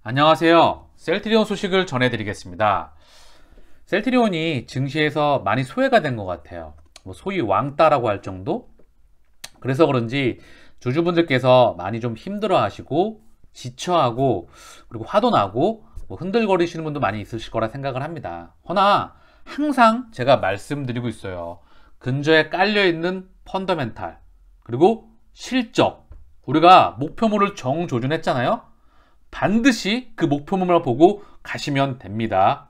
안녕하세요. 셀트리온 소식을 전해드리겠습니다. 셀트리온이 증시에서 많이 소외가 된 것 같아요. 소위 왕따라고 할 정도? 그래서 그런지 주주분들께서 많이 좀 힘들어 하시고 지쳐하고 그리고 화도 나고 흔들거리시는 분도 많이 있으실 거라 생각을 합니다. 허나 항상 제가 말씀드리고 있어요. 근저에 깔려있는 펀더멘탈 그리고 실적, 우리가 목표물을 정조준했잖아요. 반드시 그 목표물만 보고 가시면 됩니다.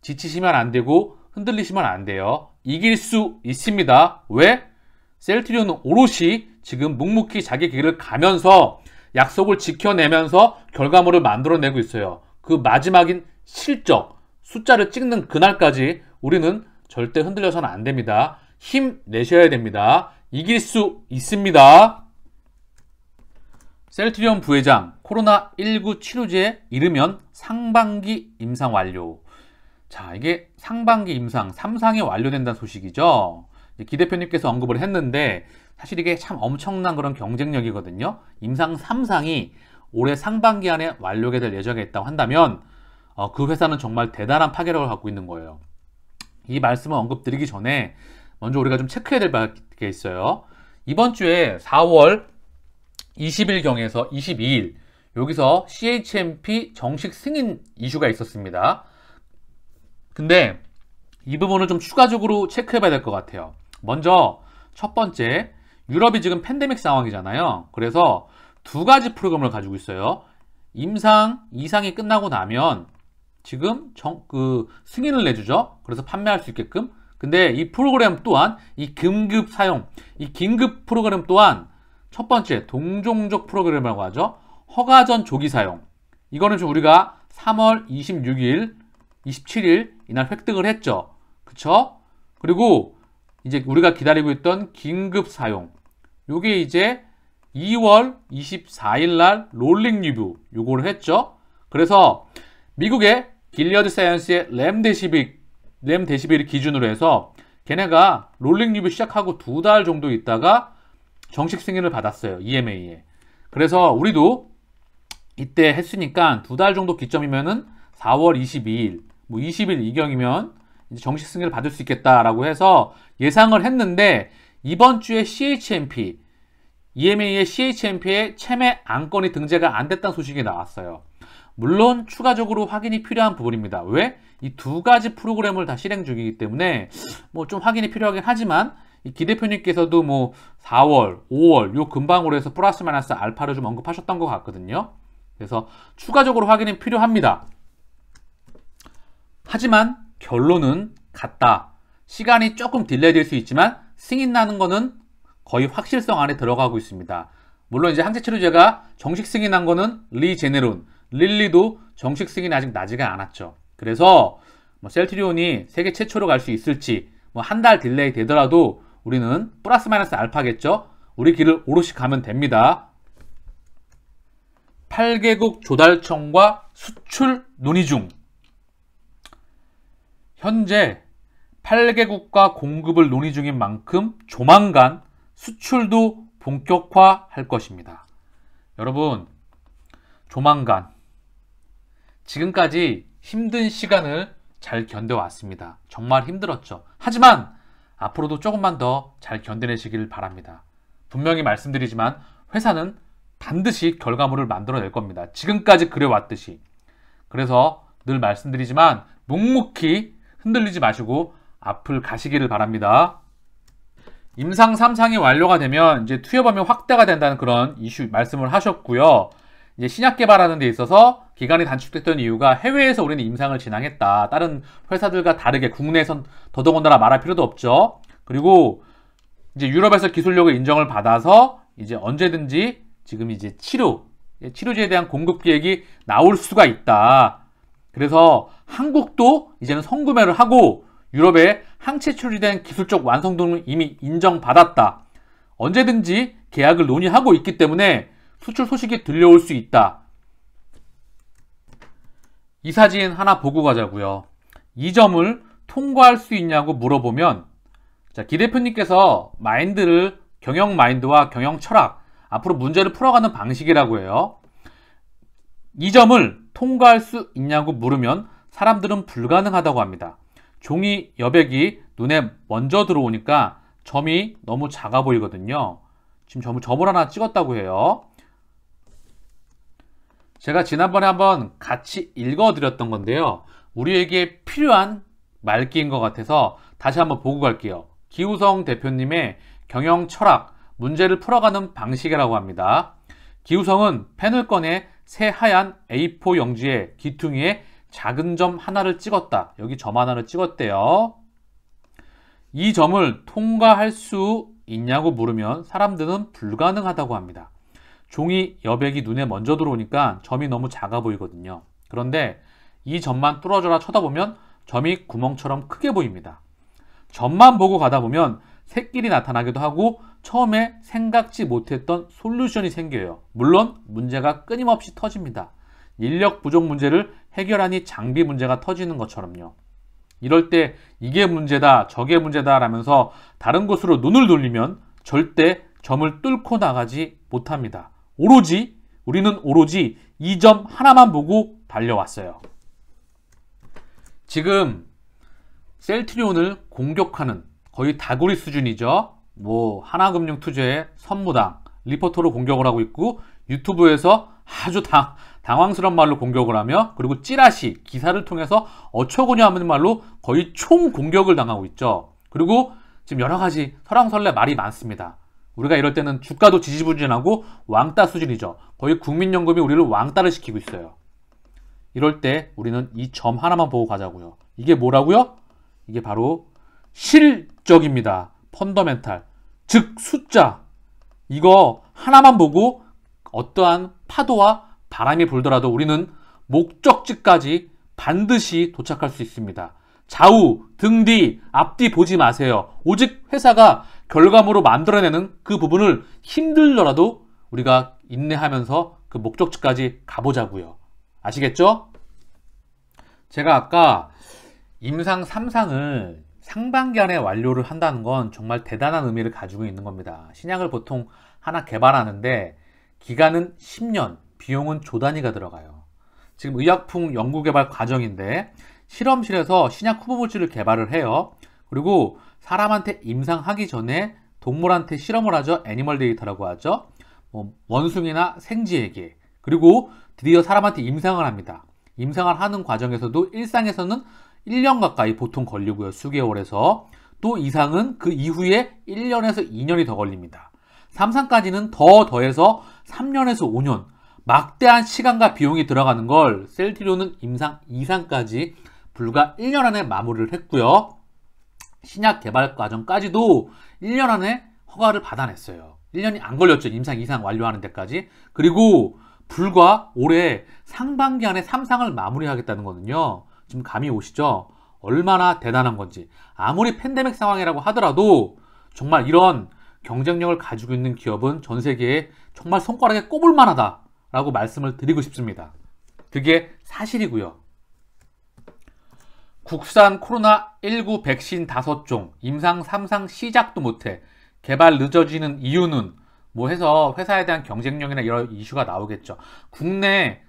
지치시면 안 되고 흔들리시면 안 돼요. 이길 수 있습니다. 왜? 셀트리온은 오롯이 지금 묵묵히 자기 길을 가면서 약속을 지켜내면서 결과물을 만들어내고 있어요. 그 마지막인 실적, 숫자를 찍는 그날까지 우리는 절대 흔들려서는 안 됩니다. 힘내셔야 됩니다. 이길 수 있습니다. 셀트리온 부회장, 코로나19 치료제에 이르면 상반기 임상 완료. 자, 이게 상반기 임상 3상이 완료된다는 소식이죠. 기 대표님께서 언급을 했는데 사실 이게 참 엄청난 그런 경쟁력이거든요. 임상 3상이 올해 상반기 안에 완료가 될 예정에 있다고 한다면 그 회사는 정말 대단한 파괴력을 갖고 있는 거예요. 이 말씀을 언급드리기 전에 먼저 우리가 좀 체크해야 될 게 있어요. 이번 주에 4월 20일경에서 22일 여기서 CHMP 정식 승인 이슈가 있었습니다. 근데 이 부분을 좀 추가적으로 체크해 봐야 될 것 같아요. 먼저 첫 번째, 유럽이 지금 팬데믹 상황이잖아요. 그래서 두 가지 프로그램을 가지고 있어요. 임상 2상이 끝나고 나면 지금 승인을 내주죠. 그래서 판매할 수 있게끔. 근데 이 프로그램 또한 이 긴급 사용, 이 긴급 프로그램 또한 첫 번째 동종족 프로그램이라고 하죠. 허가 전 조기 사용. 이거는 좀 우리가 3월 26일, 27일 이날 획득을 했죠. 그쵸? 그리고 이제 우리가 기다리고 있던 긴급 사용. 요게 이제 2월 24일 날 롤링 리뷰 요거를 했죠. 그래서 미국의 길리어드 사이언스의 렘데시비를 기준으로 해서 걔네가 롤링 리뷰 시작하고 2달 정도 있다가 정식 승인을 받았어요. EMA에. 그래서 우리도 이때 했으니까 2달 정도 기점이면은 4월 22일, 20일 이경이면 이제 정식 승인을 받을 수 있겠다라고 해서 예상을 했는데 이번 주에 CHMP, EMA의 CHMP에 채매 안건이 등재가 안 됐다는 소식이 나왔어요. 물론 추가적으로 확인이 필요한 부분입니다. 왜? 이 두 가지 프로그램을 다 실행 중이기 때문에 좀 확인이 필요하긴 하지만 기 대표님께서도 4월, 5월 요 근방으로 해서 플러스 마이너스 알파를 좀 언급하셨던 것 같거든요. 그래서 추가적으로 확인이 필요합니다. 하지만 결론은 같다. 시간이 조금 딜레이 될 수 있지만 승인 나는 거는 거의 확실성 안에 들어가고 있습니다. 물론 이제 항체 치료제가 정식 승인한 거는 리제네론, 릴리도 정식 승인이 아직 나지가 않았죠. 그래서 셀트리온이 세계 최초로 갈 수 있을지 한 달 딜레이 되더라도 우리는 플러스 마이너스 알파겠죠. 우리 길을 오롯이 가면 됩니다. 8개국 조달청과 수출 논의 중. 현재 8개국과 공급을 논의 중인 만큼 조만간 수출도 본격화할 것입니다. 여러분, 조만간. 지금까지 힘든 시간을 잘 견뎌왔습니다. 정말 힘들었죠. 하지만 앞으로도 조금만 더 잘 견뎌내시길 바랍니다. 분명히 말씀드리지만 회사는 반드시 결과물을 만들어낼 겁니다. 지금까지 그래왔듯이. 그래서 늘 말씀드리지만 묵묵히 흔들리지 마시고 앞을 가시기를 바랍니다. 임상 3상이 완료가 되면 이제 투여 범위 확대가 된다는 그런 이슈 말씀을 하셨고요. 이제 신약 개발하는 데 있어서 기간이 단축됐던 이유가 해외에서 우리는 임상을 진행했다. 다른 회사들과 다르게 국내에선 더더군다나 말할 필요도 없죠. 그리고 이제 유럽에서 기술력을 인정을 받아서 이제 언제든지 지금 이제 치료제에 대한 공급 계획이 나올 수가 있다. 그래서 한국도 이제는 선구매를 하고 유럽의 항체 치료제에 대한 기술적 완성도는 이미 인정받았다. 언제든지 계약을 논의하고 있기 때문에 수출 소식이 들려올 수 있다. 이 사진 하나 보고 가자고요. 이 점을 통과할 수 있냐고 물어보면 기 대표님께서 경영 마인드와 경영 철학, 앞으로 문제를 풀어가는 방식이라고 해요. 이 점을 통과할 수 있냐고 물으면 사람들은 불가능하다고 합니다. 종이 여백이 눈에 먼저 들어오니까 점이 너무 작아 보이거든요. 지금 점을 하나 찍었다고 해요. 제가 지난번에 한번 같이 읽어드렸던 건데요. 우리에게 필요한 말기인 것 같아서 다시 한번 보고 갈게요. 기우성 대표님의 경영 철학, 문제를 풀어가는 방식이라고 합니다. 기우성은 펜을 꺼내 새하얀 A4 용지에 기퉁이에 작은 점 하나를 찍었다. 여기 점 하나를 찍었대요. 이 점을 통과할 수 있냐고 물으면 사람들은 불가능하다고 합니다. 종이 여백이 눈에 먼저 들어오니까 점이 너무 작아 보이거든요. 그런데 이 점만 뚫어져라 쳐다보면 점이 구멍처럼 크게 보입니다. 점만 보고 가다 보면 새끼리 나타나기도 하고 처음에 생각지 못했던 솔루션이 생겨요. 물론 문제가 끊임없이 터집니다. 인력 부족 문제를 해결하니 장비 문제가 터지는 것처럼요. 이럴 때 이게 문제다 저게 문제다 라면서 다른 곳으로 눈을 돌리면 절대 점을 뚫고 나가지 못합니다. 우리는 오로지 이 점 하나만 보고 달려왔어요. 지금 셀트리온을 공격하는 거의 다구리 수준이죠. 하나금융투자의 선무당 리포터로 공격을 하고 있고, 유튜브에서 아주 당황스러운 말로 공격을 하며, 그리고 찌라시 기사를 통해서 어처구니 없는 말로 거의 총 공격을 당하고 있죠. 그리고 지금 여러 가지 설왕설래 말이 많습니다. 우리가 이럴 때는 주가도 지지부진하고 왕따 수준이죠. 거의 국민연금이 우리를 왕따를 시키고 있어요. 이럴 때 우리는 이 점 하나만 보고 가자고요. 이게 뭐라고요? 이게 바로 실적입니다. 펀더멘탈, 즉 숫자. 이거 하나만 보고 어떠한 파도와 바람이 불더라도 우리는 목적지까지 반드시 도착할 수 있습니다. 좌우, 등 뒤, 앞뒤 보지 마세요. 오직 회사가 결과물로 만들어내는 그 부분을 힘들더라도 우리가 인내하면서 그 목적지까지 가보자고요. 아시겠죠? 제가 아까 임상 3상을 상반기 안에 완료를 한다는 건 정말 대단한 의미를 가지고 있는 겁니다. 신약을 보통 하나 개발하는데 기간은 10년, 비용은 조 단위가 들어가요. 지금 의약품 연구개발 과정인데 실험실에서 신약 후보물질을 개발을 해요. 그리고 사람한테 임상하기 전에 동물한테 실험을 하죠. 애니멀 데이터라고 하죠. 원숭이나 생쥐에게. 그리고 드디어 사람한테 임상을 합니다. 임상을 하는 과정에서도 일상에서는 1년 가까이 보통 걸리고요. 수개월에서. 또 이상은 그 이후에 1년에서 2년이 더 걸립니다. 3상까지는 더해서 3년에서 5년. 막대한 시간과 비용이 들어가는 걸 셀트리온은 임상 2상까지 불과 1년 안에 마무리를 했고요. 신약 개발 과정까지도 1년 안에 허가를 받아냈어요. 1년이 안 걸렸죠. 임상 2상 완료하는 데까지. 그리고 불과 올해 상반기 안에 3상을 마무리하겠다는 거는요. 지금 감이 오시죠? 얼마나 대단한 건지. 아무리 팬데믹 상황이라고 하더라도 정말 이런 경쟁력을 가지고 있는 기업은 전 세계에 정말 손가락에 꼽을 만하다 라고 말씀을 드리고 싶습니다. 그게 사실이고요. 국산 코로나19 백신 5종, 임상 3상 시작도 못해 개발 늦어지는 이유는 해서 회사에 대한 경쟁력이나 이런 이슈가 나오겠죠. 국내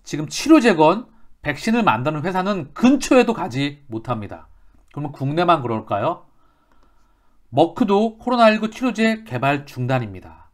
지금 치료제건 백신을 만드는 회사는 근처에도 가지 못합니다. 그러면 국내만 그럴까요? 머크도 코로나19 치료제 개발 중단입니다.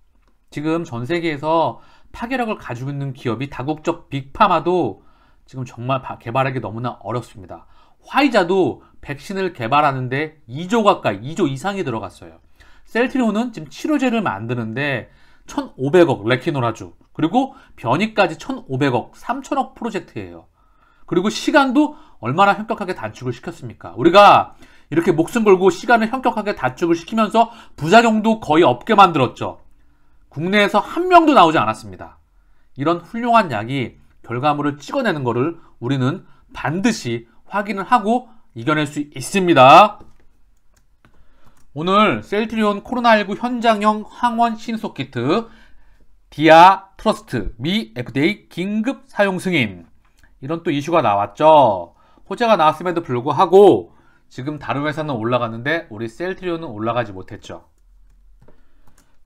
지금 전 세계에서 파괴력을 가지고 있는 기업이 다국적 빅파마도 지금 정말 개발하기 너무나 어렵습니다. 화이자도 백신을 개발하는데 2조 가까이, 2조 이상이 들어갔어요. 셀트리온은 지금 치료제를 만드는데 1,500억 레키노라주, 그리고 변이까지 1,500억, 3,000억 프로젝트예요. 그리고 시간도 얼마나 현격하게 단축을 시켰습니까? 우리가 이렇게 목숨 걸고 시간을 현격하게 단축을 시키면서 부작용도 거의 없게 만들었죠. 국내에서 한 명도 나오지 않았습니다. 이런 훌륭한 약이 결과물을 찍어내는 것을 우리는 반드시 확인을 하고 이겨낼 수 있습니다. 오늘 셀트리온 코로나19 현장형 항원 신속키트 디아 트러스트 미 FDA 긴급 사용 승인, 이런 또 이슈가 나왔죠. 호재가 나왔음에도 불구하고 지금 다른 회사는 올라갔는데 우리 셀트리온은 올라가지 못했죠.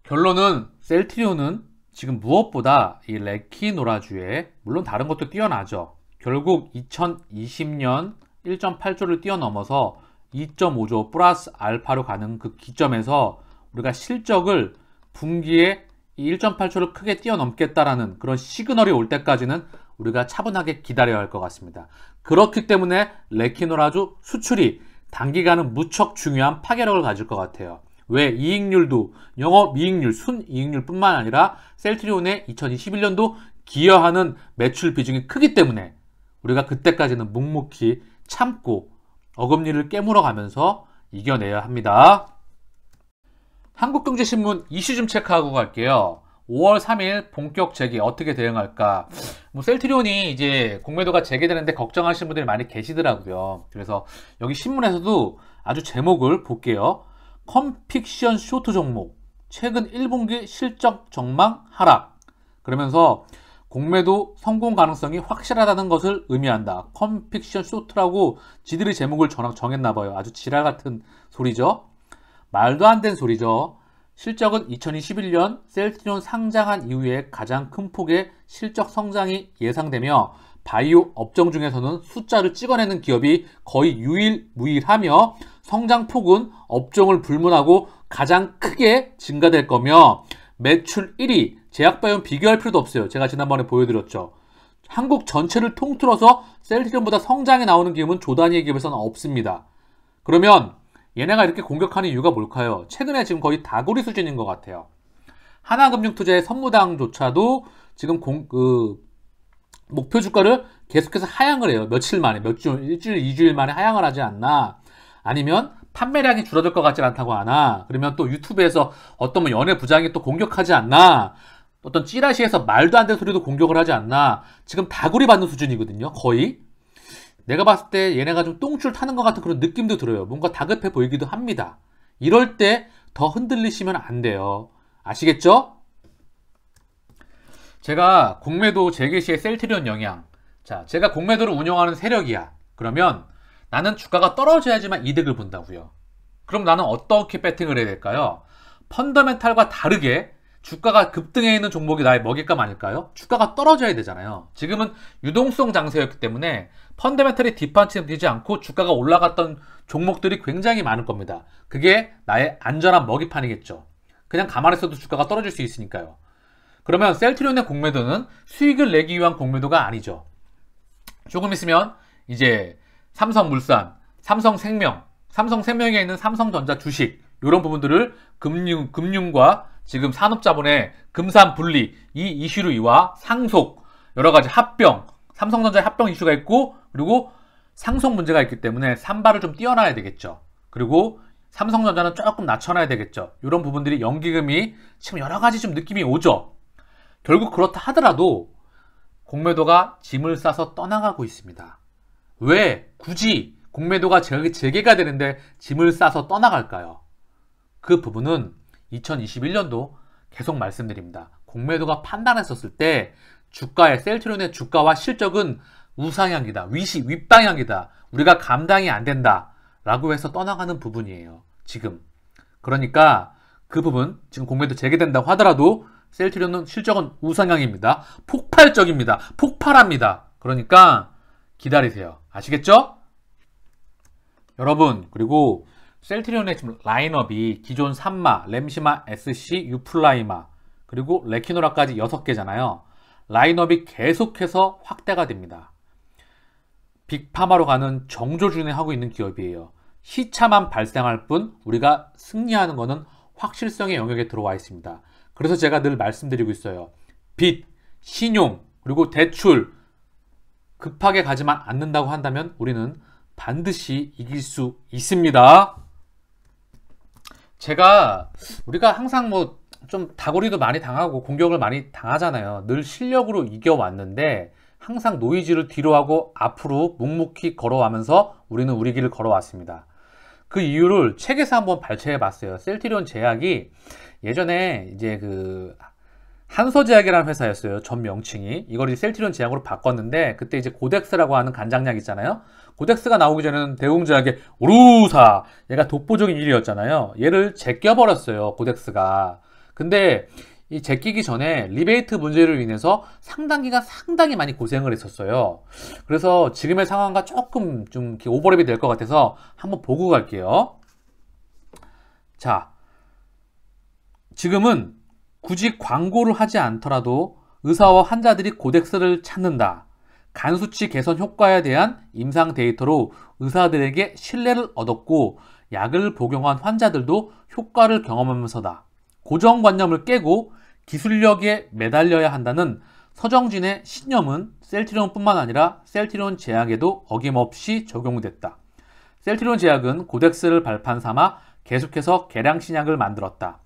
결론은 셀트리온은 지금 무엇보다 이 레키노라주에 물론 다른 것도 뛰어나죠. 결국 2020년 1.8조를 뛰어넘어서 2.5조 플러스 알파로 가는 그 기점에서 우리가 실적을 분기에 이 1.8조를 크게 뛰어넘겠다라는 그런 시그널이 올 때까지는 우리가 차분하게 기다려야 할 것 같습니다. 그렇기 때문에 레키노라주 수출이 단기간은 무척 중요한 파괴력을 가질 것 같아요. 왜? 이익률도 영업이익률, 순이익률 뿐만 아니라 셀트리온의 2021년도 기여하는 매출 비중이 크기 때문에 우리가 그때까지는 묵묵히 참고 어금니를 깨물어 가면서 이겨내야 합니다. 한국경제신문 이슈 좀 체크하고 갈게요. 5월 3일 본격 재개 어떻게 대응할까? 셀트리온이 이제 공매도가 재개되는데 걱정하시는 분들이 많이 계시더라고요. 그래서 여기 신문에서도 아주 제목을 볼게요. 컨픽션 쇼트 종목 최근 1분기 실적 전망 하락. 그러면서 공매도 성공 가능성이 확실하다는 것을 의미한다. 컨픽션 쇼트라고 지들이 제목을 정했나봐요. 아주 지랄 같은 소리죠. 말도 안 되는 소리죠. 실적은 2021년 셀트리온 상장한 이후에 가장 큰 폭의 실적 성장이 예상되며 바이오 업종 중에서는 숫자를 찍어내는 기업이 거의 유일무이하며 성장폭은 업종을 불문하고 가장 크게 증가될 거며 매출 1위, 제약바이오는 비교할 필요도 없어요. 제가 지난번에 보여드렸죠. 한국 전체를 통틀어서 셀트리온보다 성장이 나오는 기업은 조단위의 기업에서는 없습니다. 그러면 얘네가 이렇게 공격하는 이유가 뭘까요? 최근에 지금 거의 다구리 수준인 것 같아요. 하나금융투자의 선무당조차도 지금 목표 주가를 계속해서 하향을 해요. 며칠 만에, 일주일, 2주일 만에 하향을 하지 않나. 아니면 판매량이 줄어들 것 같지 않다고 하나. 그러면 또 유튜브에서 어떤 연예 부장이 또 공격하지 않나. 어떤 찌라시에서 말도 안 되는 소리도 공격을 하지 않나. 지금 다구리 받는 수준이거든요. 거의. 내가 봤을 때 얘네가 좀 똥줄 타는 것 같은 그런 느낌도 들어요. 뭔가 다급해 보이기도 합니다. 이럴 때 더 흔들리시면 안 돼요. 아시겠죠? 제가 공매도 재개 시의 셀트리온 영향. 자, 제가 공매도를 운영하는 세력이야. 그러면 나는 주가가 떨어져야지만 이득을 본다고요. 그럼 나는 어떻게 배팅을 해야 될까요? 펀더멘탈과 다르게 주가가 급등해 있는 종목이 나의 먹잇감 아닐까요? 주가가 떨어져야 되잖아요. 지금은 유동성 장세였기 때문에 펀더멘탈이 뒷받침되지 않고 주가가 올라갔던 종목들이 굉장히 많을 겁니다. 그게 나의 안전한 먹이판이겠죠. 그냥 가만히 있어도 주가가 떨어질 수 있으니까요. 그러면 셀트리온의 공매도는 수익을 내기 위한 공매도가 아니죠. 조금 있으면 이제 삼성물산, 삼성생명에 있는 삼성전자 주식 이런 부분들을 금융과 지금 산업자본의 금산분리 이 이슈와 상속 여러가지 합병 삼성전자의 합병 이슈가 있고 그리고 상속 문제가 있기 때문에 산발을 좀 띄워놔야 되겠죠. 그리고 삼성전자는 조금 낮춰놔야 되겠죠. 이런 부분들이 연기금이 지금 여러가지 좀 느낌이 오죠. 결국 그렇다 하더라도 공매도가 짐을 싸서 떠나가고 있습니다. 왜 굳이 공매도가 재개가 되는데 짐을 싸서 떠나갈까요? 그 부분은 2021년도 계속 말씀드립니다. 공매도가 판단했었을 때 셀트리온의 주가와 실적은 우상향이다. 윗방향이다. 우리가 감당이 안 된다. 라고 해서 떠나가는 부분이에요. 지금. 그러니까 그 부분 지금 공매도 재개된다고 하더라도 셀트리온은 실적은 우상향입니다. 폭발적입니다. 폭발합니다. 그러니까 기다리세요. 아시겠죠? 여러분 그리고 셀트리온의 지금 라인업이 기존 산마, 램시마, SC, 유플라이마 그리고 레키노라까지 6개잖아요. 라인업이 계속해서 확대가 됩니다. 빅파마로 가는 정조준에 하고 있는 기업이에요. 시차만 발생할 뿐 우리가 승리하는 것은 확실성의 영역에 들어와 있습니다. 그래서 제가 늘 말씀드리고 있어요. 빚, 신용, 그리고 대출 급하게 가지만 않는다고 한다면 우리는 반드시 이길 수 있습니다. 우리가 항상 좀 다구리도 많이 당하고 공격을 많이 당하잖아요. 늘 실력으로 이겨왔는데 항상 노이즈를 뒤로하고 앞으로 묵묵히 걸어가면서 우리는 우리 길을 걸어왔습니다. 그 이유를 책에서 한번 발췌해봤어요. 셀트리온 제약이 예전에 이제 한서제약이라는 회사였어요. 전 명칭이. 이걸 이제 셀트리온 제약으로 바꿨는데 그때 이제 고덱스라고 하는 간장약 있잖아요. 고덱스가 나오기 전에는 대웅제약의 오루사 얘가 독보적인 일이었잖아요. 얘를 제껴버렸어요. 고덱스가. 근데 이 제끼기 전에 리베이트 문제로 인해서 상당히 많이 고생을 했었어요. 그래서 지금의 상황과 조금 좀 오버랩이 될 것 같아서 한번 보고 갈게요. 자, 지금은 굳이 광고를 하지 않더라도 의사와 환자들이 코덱스를 찾는다. 간 수치 개선 효과에 대한 임상 데이터로 의사들에게 신뢰를 얻었고 약을 복용한 환자들도 효과를 경험하면서다. 고정관념을 깨고 기술력에 매달려야 한다는 서정진의 신념은 셀트리온뿐만 아니라 셀트리온 제약에도 어김없이 적용됐다. 셀트리온 제약은 코덱스를 발판 삼아 계속해서 개량 신약을 만들었다.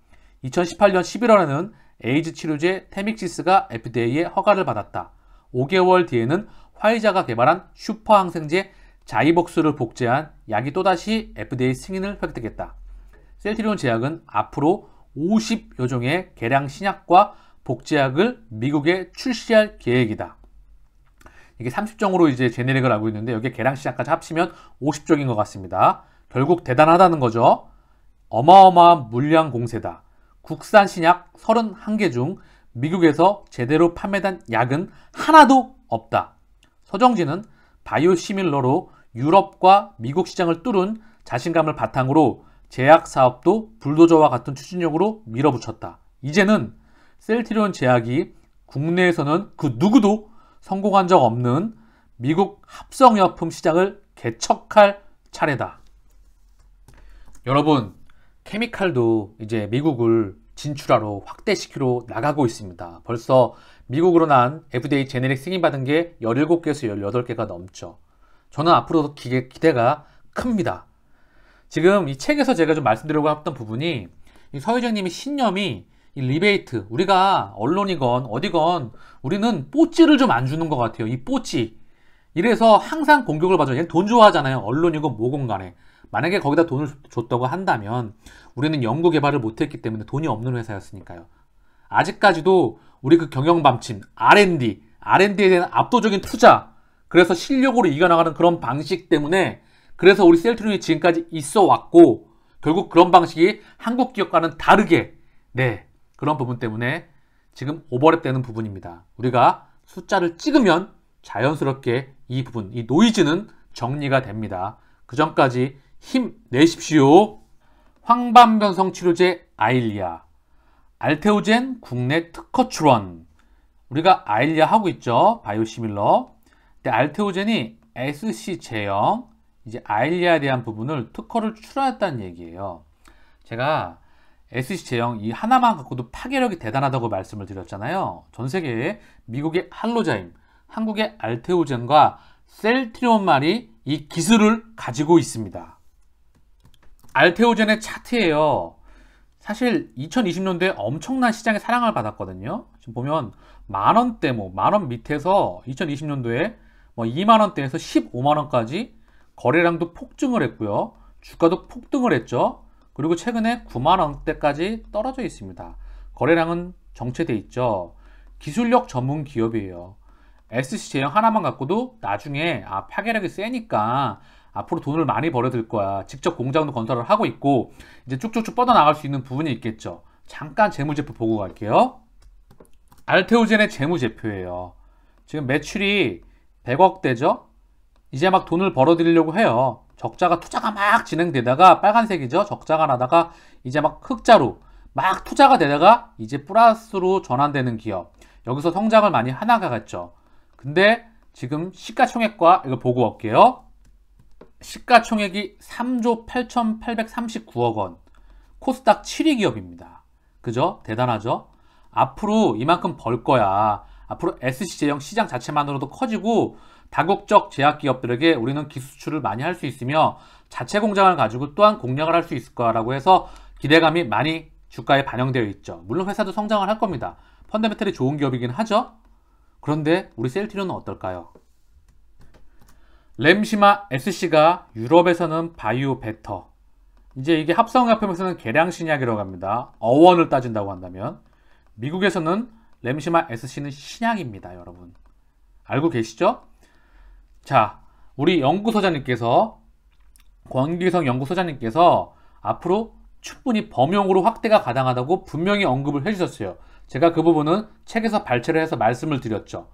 2018년 11월에는 에이즈 치료제 테믹시스가 FDA의 허가를 받았다. 5개월 뒤에는 화이자가 개발한 슈퍼항생제 자이복스를 복제한 약이 또다시 FDA 승인을 획득했다. 셀트리온 제약은 앞으로 50여 종의 개량 신약과 복제약을 미국에 출시할 계획이다. 이게 30종으로 이제 제네릭을 알고 있는데 여기에 개량 신약까지 합치면 50종인 것 같습니다. 결국 대단하다는 거죠. 어마어마한 물량 공세다. 국산 신약 31개 중 미국에서 제대로 판매된 약은 하나도 없다. 서정진은 바이오시밀러로 유럽과 미국 시장을 뚫은 자신감을 바탕으로 제약 사업도 불도저와 같은 추진력으로 밀어붙였다. 이제는 셀트리온 제약이 국내에서는 그 누구도 성공한 적 없는 미국 합성의약품 시장을 개척할 차례다. 여러분, 케미칼도 이제 미국을 진출하러 확대시키러 나가고 있습니다. 벌써 미국으로 난 FDA 제네릭 승인받은 게 17개에서 18개가 넘죠. 저는 앞으로도 기대가 큽니다. 지금 이 책에서 제가 좀 말씀드리려고 했던 부분이 이 서유정님의 신념이 이 리베이트, 우리가 언론이건 어디건 우리는 뽀찌를 좀 안 주는 것 같아요. 이 뽀찌. 이래서 항상 공격을 받아요. 얘는 돈 좋아하잖아요. 언론이건 뭐건 간에. 만약에 거기다 돈을 줬다고 한다면 우리는 연구개발을 못했기 때문에 돈이 없는 회사였으니까요. 아직까지도 우리 그 경영방침, R&D에 대한 압도적인 투자, 그래서 실력으로 이겨나가는 그런 방식 때문에 그래서 우리 셀트리온이 지금까지 있어 왔고 결국 그런 방식이 한국 기업과는 다르게 그런 부분 때문에 지금 오버랩 되는 부분입니다. 우리가 숫자를 찍으면 자연스럽게 이 부분, 이 노이즈는 정리가 됩니다. 그 전까지 힘내십시오. 황반변성 치료제 아일리아, 알테오젠 국내 특허 출원. 우리가 아일리아 하고 있죠. 바이오시밀러. 근데 알테오젠이 SC 제형, 이제 아일리아에 대한 부분을 특허를 출원했다는 얘기예요. 제가 SC 제형 이 하나만 갖고도 파괴력이 대단하다고 말씀을 드렸잖아요. 전 세계에 미국의 할로자임, 한국의 알테오젠과 셀트리온만이 이 기술을 가지고 있습니다. 알테오젠의 차트예요. 사실 2020년도에 엄청난 시장의 사랑을 받았거든요. 지금 보면 만원대, 만원 밑에서 2020년도에 2만원대에서 15만원까지 거래량도 폭증을 했고요. 주가도 폭등을 했죠. 그리고 최근에 9만원대까지 떨어져 있습니다. 거래량은 정체돼 있죠. 기술력 전문 기업이에요. SC 제형 하나만 갖고도 나중에 파괴력이 세니까 앞으로 돈을 많이 벌어들 거야. 직접 공장도 건설을 하고 있고 이제 쭉쭉쭉 뻗어나갈 수 있는 부분이 있겠죠. 잠깐 재무제표 보고 갈게요. 알테오젠의 재무제표예요. 지금 매출이 100억대죠. 이제 막 돈을 벌어들이려고 해요. 투자가 막 진행되다가 빨간색이죠. 적자가 나다가 이제 막 흑자로 막 투자가 되다가 이제 플러스로 전환되는 기업. 여기서 성장을 많이 하나가겠죠. 근데 지금 시가총액과 이거 보고 올게요. 시가총액이 3조 8,839억 원. 코스닥 7위 기업입니다. 그죠? 대단하죠? 앞으로 이만큼 벌 거야. 앞으로 SC 제형 시장 자체만으로도 커지고 다국적 제약기업들에게 우리는 기술 수출을 많이 할 수 있으며 자체 공장을 가지고 또한 공략을 할 수 있을 거라고 해서 기대감이 많이 주가에 반영되어 있죠. 물론 회사도 성장을 할 겁니다. 펀더멘털이 좋은 기업이긴 하죠. 그런데 우리 셀트리온은 어떨까요? 렘시마 SC가 유럽에서는 바이오 베터, 이제 이게 합성약품에서는 개량 신약이라고 합니다. 어원을 따진다고 한다면 미국에서는 렘시마 SC는 신약입니다. 여러분 알고 계시죠? 자, 우리 연구소장님께서, 권기성 연구소장님께서 앞으로 충분히 범용으로 확대가 가능하다고 분명히 언급을 해주셨어요. 제가 그 부분은 책에서 발췌를 해서 말씀을 드렸죠.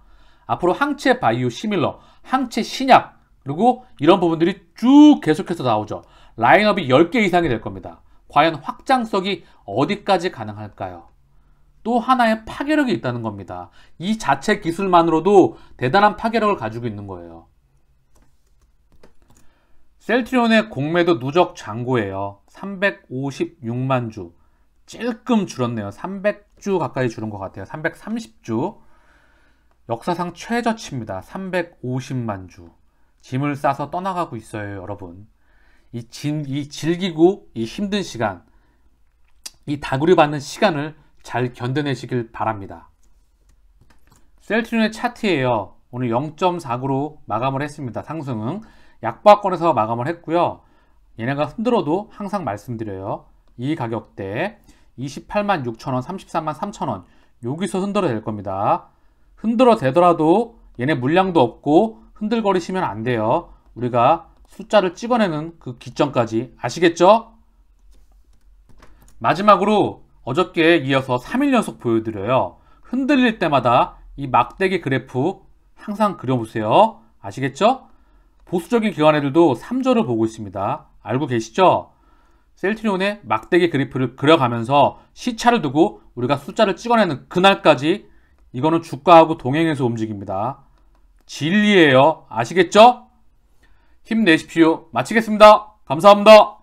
앞으로 항체 바이오 시밀러, 항체 신약, 그리고 이런 부분들이 쭉 계속해서 나오죠. 라인업이 10개 이상이 될 겁니다. 과연 확장성이 어디까지 가능할까요? 또 하나의 파괴력이 있다는 겁니다. 이 자체 기술만으로도 대단한 파괴력을 가지고 있는 거예요. 셀트리온의 공매도 누적 잔고예요. 356만 주. 찔끔 줄었네요. 300주 가까이 줄은 것 같아요. 330주. 역사상 최저치입니다. 350만 주. 짐을 싸서 떠나가고 있어요, 여러분. 이 질기고 이 힘든 시간, 이 다구리 받는 시간을 잘 견뎌내시길 바랍니다. 셀트리온의 차트예요. 오늘 0.49로 마감을 했습니다. 상승은 약보합권에서 마감을 했고요. 얘네가 흔들어도 항상 말씀드려요. 이 가격대 28만 6천원, 33만 3천원 여기서 흔들어 될 겁니다. 흔들어 되더라도 얘네 물량도 없고 흔들거리시면 안 돼요. 우리가 숫자를 찍어내는 그 기점까지 아시겠죠? 마지막으로 어저께에 이어서 3일 연속 보여드려요. 흔들릴 때마다 이 막대기 그래프 항상 그려보세요. 아시겠죠? 보수적인 기관애들도 3절을 보고 있습니다. 알고 계시죠? 셀트리온의 막대기 그래프를 그려가면서 시차를 두고 우리가 숫자를 찍어내는 그날까지 이거는 주가하고 동행해서 움직입니다. 진리예요. 아시겠죠? 힘내십시오. 마치겠습니다. 감사합니다.